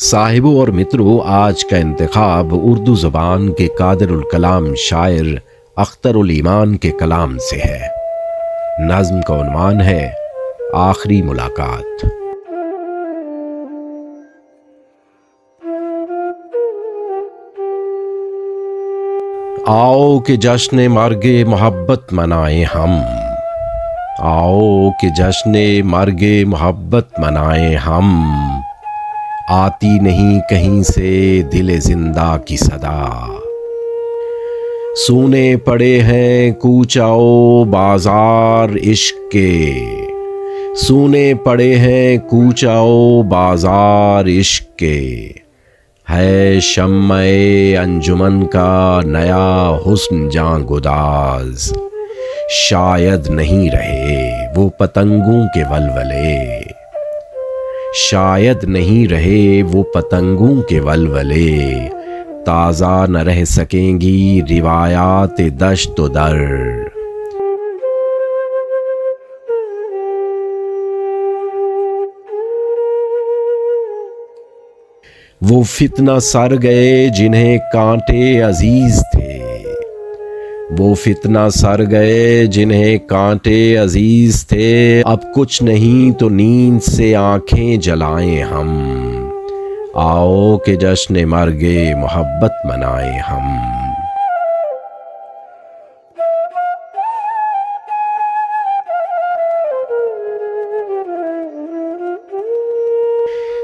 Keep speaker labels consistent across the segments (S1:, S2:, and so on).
S1: साहिबों और मित्रों, आज का इंतखाब उर्दू ज़बान के कादिरुल कलाम शायर अख्तरुल ईमान के कलाम से है। नज़्म का उन्वान है आखिरी मुलाकात। आओ कि जश्न मर्गे मोहब्बत मनाएं हम, आओ कि जश्न मर्गे मोहब्बत मनाएं हम। आती नहीं कहीं से दिल जिंदा की सदा, सूने पड़े हैं कूचाओ बाजार इश्क के, सूने पड़े हैं कूचाओ बाजार इश्क के। है शम्मे अंजुमन का नया हुस्न जां गुदाज, शायद नहीं रहे वो पतंगों के वलवले, शायद नहीं रहे वो पतंगों के वलवले। ताज़ा न रह सकेंगी रिवायात दश्त व दर, वो फितना सर गए जिन्हें कांटे अजीज थे, वो फितना सर गए जिन्हें कांटे अजीज थे। अब कुछ नहीं तो नींद से आंखें जलाएं हम, आओ कि जश्न मर्गे मोहब्बत मनाएं हम।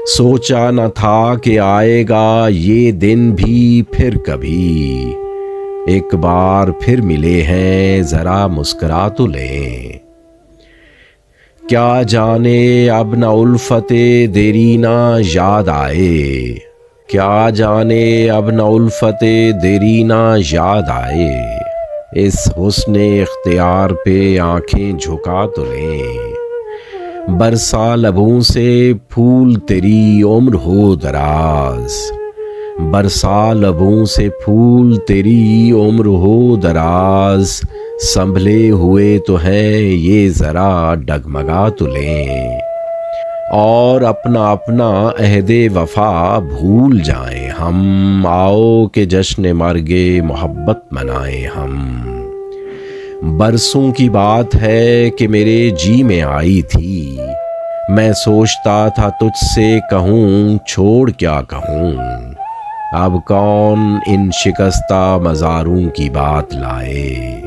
S1: सोचा न था कि आएगा ये दिन भी फिर कभी, एक बार फिर मिले हैं जरा मुस्कुरा तो लें। क्या जाने अब न उल्फते देरीना याद आए, क्या जाने अब न उल्फते देरीना याद आए। इस हुस्ने इख्तियार पे आंखें झुका तो लें, बरसा लबों से फूल तेरी उम्र हो दराज, बरसा लबों से फूल तेरी उम्र हो दराज। संभले हुए तो हैं ये ज़रा डगमगा तो लें, और अपना अपना अहदे वफा भूल जाएं हम। आओ कि जश्न मर्गे मोहब्बत मनाएं हम। बरसों की बात है कि मेरे जी में आई थी, मैं सोचता था तुझसे कहूँ छोड़ क्या कहूँ। अब कौन इन शिकस्ता मज़ारों की बात लाए,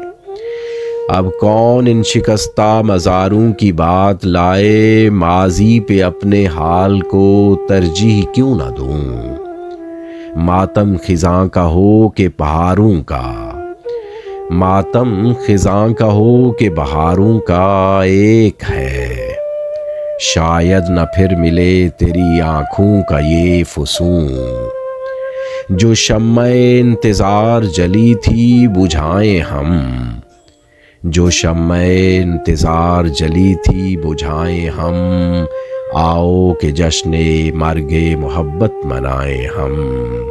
S1: अब कौन इन शिकस्ता मज़ारों की बात लाए। माजी पे अपने हाल को तरजीह क्यों न दूँ, मातम खिज़ां का हो के बहारों का, मातम खिज़ां का हो के बहारों का एक है। शायद न फिर मिले तेरी आँखों का ये फुसूं, जो शम्मे इंतज़ार जली थी बुझाएं हम, जो शम्मे इंतज़ार जली थी बुझाएं हम। आओ कि जश्न मर्गे मोहब्बत मनाएं हम।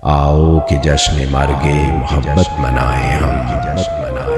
S1: आओ कि जश्न मर्गे मोहब्बत मनाएं हम।